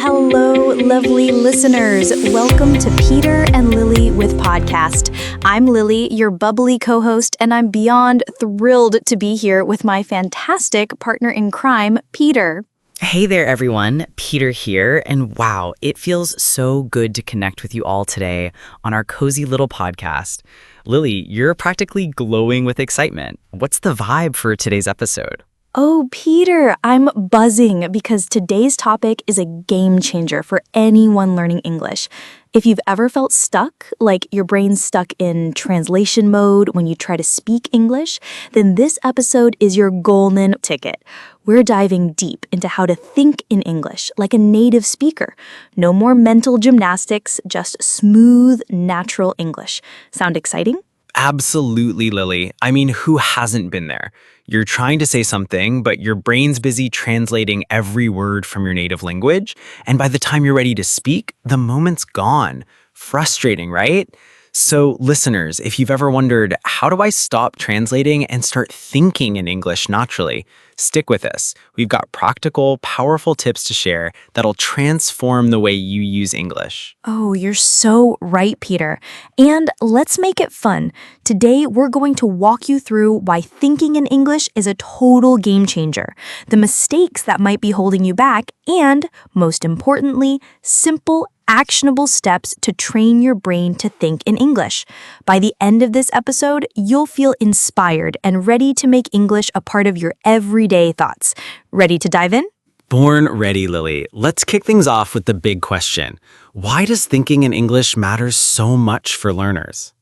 Hello, lovely listeners. Welcome to Peter and Lily with Podcast. I'm Lily, your bubbly co-host, and I'm beyond thrilled to be here with my fantastic partner in crime, Peter. Hey there, everyone. Peter here. And wow, it feels so good to connect with you all today on our cozy little podcast. Lily, you're practically glowing with excitement. What's the vibe for today's episode? Oh, Peter, I'm buzzing because today's topic is a game changer for anyone learning English. If you've ever felt stuck, like your brain's stuck in translation mode when you try to speak English, then this episode is your golden ticket. We're diving deep into how to think in English like a native speaker. No more mental gymnastics, just smooth, natural English. Sound exciting? Absolutely, Lily. I mean, who hasn't been there? You're trying to say something, but your brain's busy translating every word from your native language, and by the time you're ready to speak, the moment's gone. Frustrating, right? So, listeners, if you've ever wondered, how do I stop translating and start thinking in English naturally? Stick with us. We've got practical, powerful tips to share that'll transform the way you use English. Oh, you're so right, Peter. And let's make it fun. Today, we're going to walk you through why thinking in English is a total game changer, the mistakes that might be holding you back, and, most importantly, simple, actionable steps to train your brain to think in English. By the end of this episode, you'll feel inspired and ready to make English a part of your everyday thoughts. Ready to dive in? Born ready, Lily. Let's kick things off with the big question. Why does thinking in English matter so much for learners?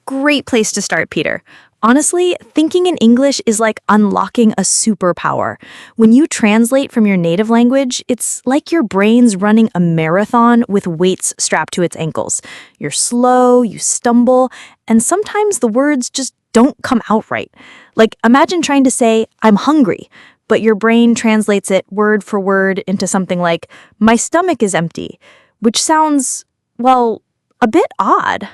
Great place to start, Peter. Honestly, thinking in English is like unlocking a superpower. When you translate from your native language, it's like your brain's running a marathon with weights strapped to its ankles. You're slow, you stumble, and sometimes the words just don't come out right. Like, imagine trying to say, I'm hungry, but your brain translates it word for word into something like, my stomach is empty, which sounds, well, a bit odd.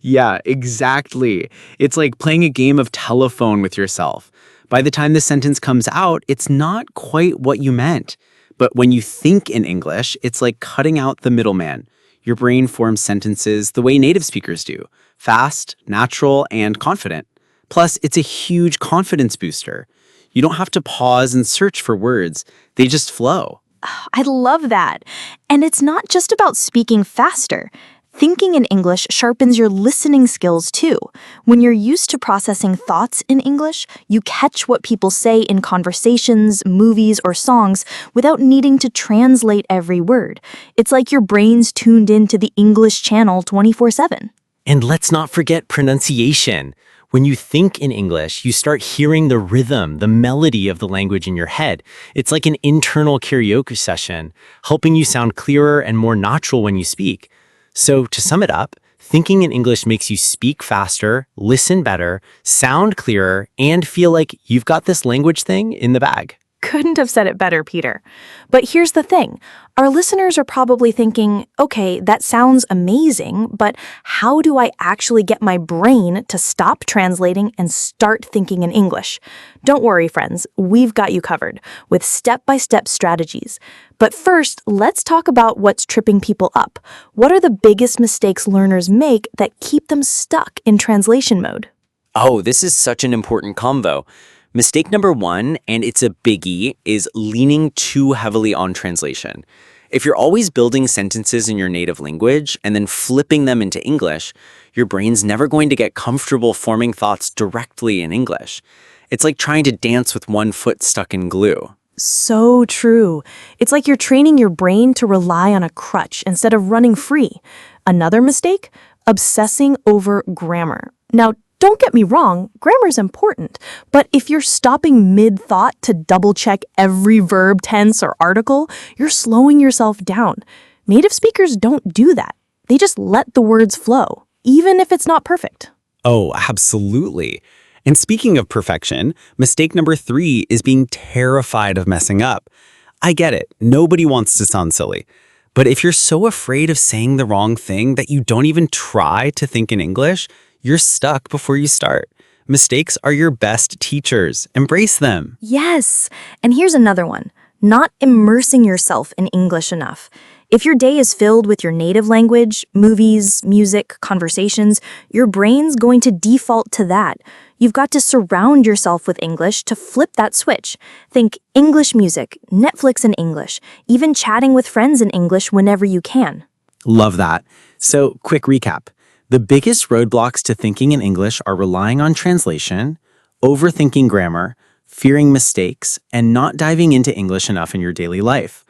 Yeah, exactly. It's like playing a game of telephone with yourself. By the time the sentence comes out, it's not quite what you meant. But when you think in English, it's like cutting out the middleman. Your brain forms sentences the way native speakers do, fast, natural, and confident. Plus, it's a huge confidence booster. You don't have to pause and search for words. They just flow. I love that. And it's not just about speaking faster. Thinking in English sharpens your listening skills too. When you're used to processing thoughts in English, you catch what people say in conversations, movies, or songs without needing to translate every word. It's like your brain's tuned into the English channel 24/7. And let's not forget pronunciation. When you think in English, you start hearing the rhythm, the melody of the language in your head. It's like an internal karaoke session, helping you sound clearer and more natural when you speak. So to sum it up, thinking in English makes you speak faster, listen better, sound clearer, and feel like you've got this language thing in the bag. Couldn't have said it better, Peter. But here's the thing. Our listeners are probably thinking, okay, that sounds amazing, but how do I actually get my brain to stop translating and start thinking in English? Don't worry, friends. We've got you covered with step-by-step strategies. But first, let's talk about what's tripping people up. What are the biggest mistakes learners make that keep them stuck in translation mode? Oh, this is such an important combo. Mistake number one, and it's a biggie, is leaning too heavily on translation. If you're always building sentences in your native language and then flipping them into English, your brain's never going to get comfortable forming thoughts directly in English. It's like trying to dance with one foot stuck in glue. So true. It's like you're training your brain to rely on a crutch instead of running free. Another mistake? Obsessing over grammar. Now, don't get me wrong, grammar's important, but if you're stopping mid-thought to double-check every verb, tense, or article, you're slowing yourself down. Native speakers don't do that. They just let the words flow, even if it's not perfect. Oh, absolutely. And speaking of perfection, mistake number 3 is being terrified of messing up. I get it. Nobody wants to sound silly. But if you're so afraid of saying the wrong thing that you don't even try to think in English, you're stuck before you start. Mistakes are your best teachers. Embrace them. Yes. And here's another one. not immersing yourself in English enough. If your day is filled with your native language, movies, music, conversations, your brain's going to default to that. You've got to surround yourself with English to flip that switch. Think English music, Netflix in English, even chatting with friends in English whenever you can. Love that. So, quick recap. The biggest roadblocks to thinking in English are relying on translation, overthinking grammar, fearing mistakes, and not diving into English enough in your daily life.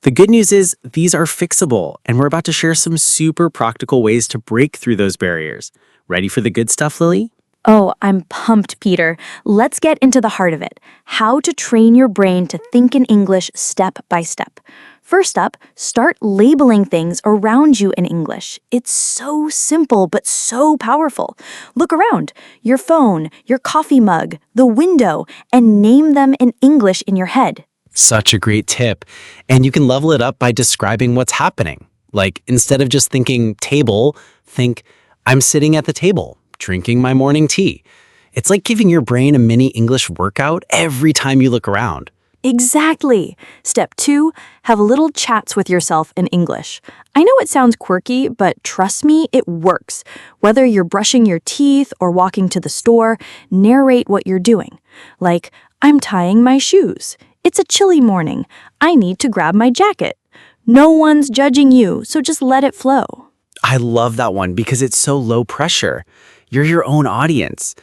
The good news is these are fixable, and we're about to share some super practical ways to break through those barriers. Ready for the good stuff, Lily? Oh, I'm pumped, Peter. Let's get into the heart of it. How to train your brain to think in English step by step. First up, start labeling things around you in English. It's so simple, but so powerful. Look around, your phone, your coffee mug, the window, and name them in English in your head. Such a great tip. And you can level it up by describing what's happening. Like, instead of just thinking table, think, I'm sitting at the table, drinking my morning tea. It's like giving your brain a mini English workout every time you look around. Exactly. Step 2, have little chats with yourself in English. I know it sounds quirky, but trust me, it works. Whether you're brushing your teeth or walking to the store, narrate what you're doing. Like, I'm tying my shoes. It's a chilly morning. I need to grab my jacket. No one's judging you, so just let it flow. I love that one because it's so low pressure. You're your own audience.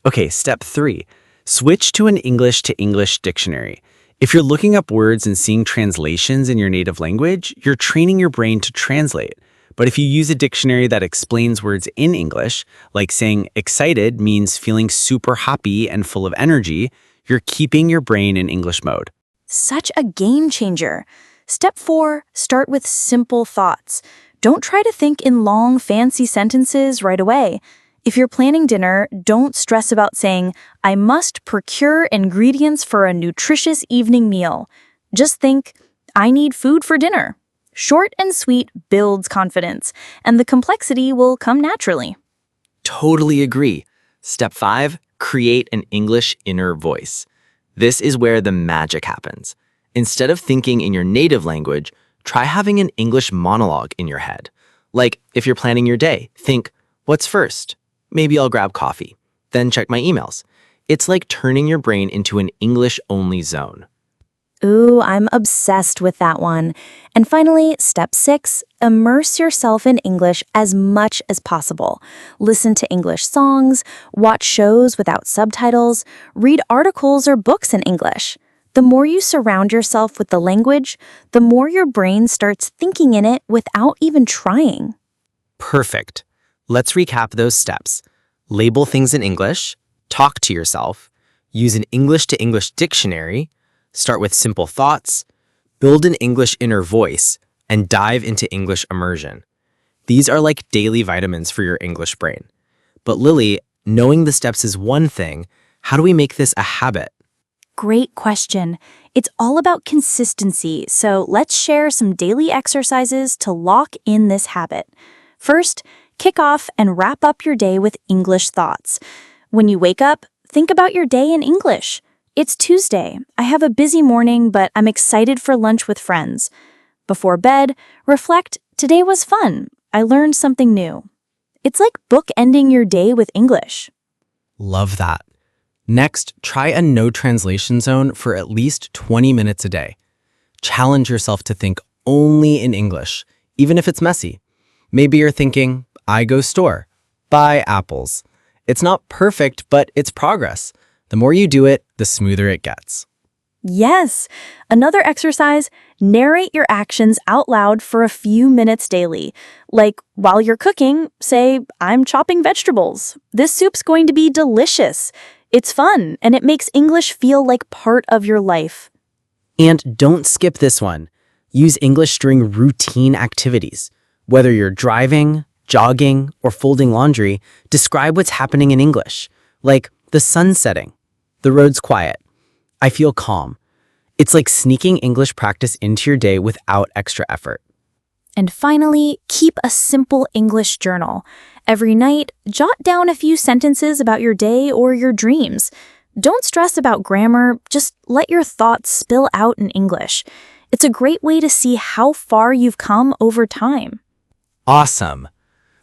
Okay, step 3, switch to an English to English dictionary. If you're looking up words and seeing translations in your native language, you're training your brain to translate. But if you use a dictionary that explains words in English, like saying excited means feeling super happy and full of energy, you're keeping your brain in English mode. Such a game changer. Step 4, start with simple thoughts. Don't try to think in long, fancy sentences right away. If you're planning dinner, don't stress about saying, I must procure ingredients for a nutritious evening meal. Just think, I need food for dinner. Short and sweet builds confidence, and the complexity will come naturally. Totally agree. Step 5, create an English inner voice. This is where the magic happens. Instead of thinking in your native language, try having an English monologue in your head. Like, if you're planning your day, think, what's first? Maybe I'll grab coffee, then check my emails. It's like turning your brain into an English-only zone. Ooh, I'm obsessed with that one. And finally, step 6, immerse yourself in English as much as possible. Listen to English songs, watch shows without subtitles, read articles or books in English. The more you surround yourself with the language, the more your brain starts thinking in it without even trying. Perfect. Let's recap those steps. Label things in English, talk to yourself, use an English to English dictionary, start with simple thoughts, build an English inner voice, and dive into English immersion. These are like daily vitamins for your English brain. But Lily, knowing the steps is one thing. How do we make this a habit? Great question. It's all about consistency, so let's share some daily exercises to lock in this habit. First, kick off and wrap up your day with English thoughts. When you wake up, think about your day in English. It's Tuesday. I have a busy morning, but I'm excited for lunch with friends. Before bed, reflect, today was fun. I learned something new. It's like bookending your day with English. Love that. Next, try a no translation zone for at least 20 minutes a day. Challenge yourself to think only in English, even if it's messy. Maybe you're thinking, I go store, buy apples. It's not perfect, but it's progress. The more you do it, the smoother it gets. Yes. Another exercise, narrate your actions out loud for a few minutes daily. Like, while you're cooking, say, I'm chopping vegetables. This soup's going to be delicious. It's fun, and it makes English feel like part of your life. And don't skip this one. Use English during routine activities. Whether you're driving, jogging, or folding laundry, describe what's happening in English. Like, the sun's setting. The road's quiet. I feel calm. It's like sneaking English practice into your day without extra effort. And finally, keep a simple English journal. Every night, jot down a few sentences about your day or your dreams. Don't stress about grammar, just let your thoughts spill out in English. It's a great way to see how far you've come over time. Awesome.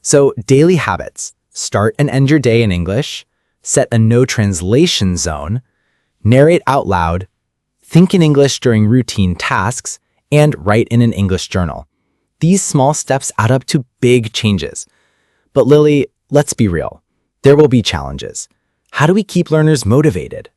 So, daily habits. Start and end your day in English. Set a no translation zone. Narrate out loud. Think in English during routine tasks. And write in an English journal. These small steps add up to big changes. But Lily, let's be real. There will be challenges. How do we keep learners motivated?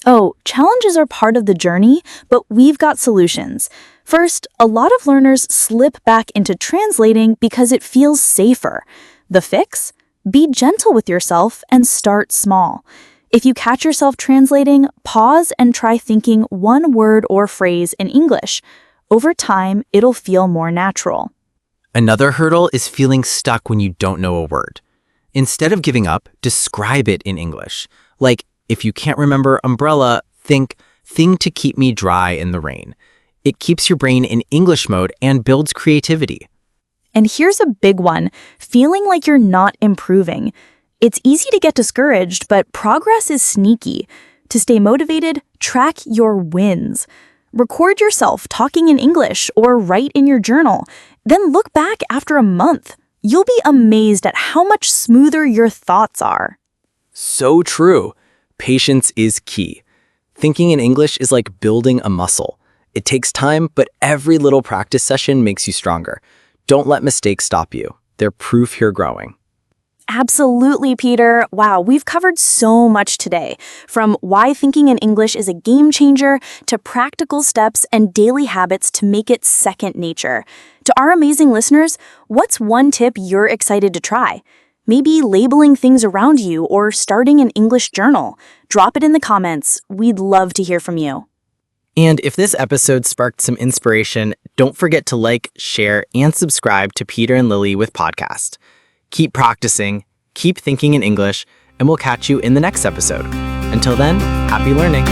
Oh, challenges are part of the journey, but we've got solutions. First, a lot of learners slip back into translating because it feels safer. The fix? Be gentle with yourself and start small. If you catch yourself translating, pause and try thinking one word or phrase in English. Over time, it'll feel more natural. Another hurdle is feeling stuck when you don't know a word. Instead of giving up, describe it in English. Like, if you can't remember umbrella, think thing to keep me dry in the rain. It keeps your brain in English mode and builds creativity. And here's a big one, feeling like you're not improving. It's easy to get discouraged, but progress is sneaky. To stay motivated, track your wins. Record yourself talking in English or write in your journal. Then look back after a month. You'll be amazed at how much smoother your thoughts are. So true. Patience is key. Thinking in English is like building a muscle. It takes time, but every little practice session makes you stronger. Don't let mistakes stop you. They're proof you're growing. Absolutely, Peter. Wow, we've covered so much today. From why thinking in English is a game changer to practical steps and daily habits to make it second nature. To our amazing listeners, what's one tip you're excited to try? Maybe labeling things around you or starting an English journal. Drop it in the comments. We'd love to hear from you. And if this episode sparked some inspiration, don't forget to like, share, and subscribe to Peter and Lily with Podcast. Keep practicing, keep thinking in English, and we'll catch you in the next episode. Until then, happy learning.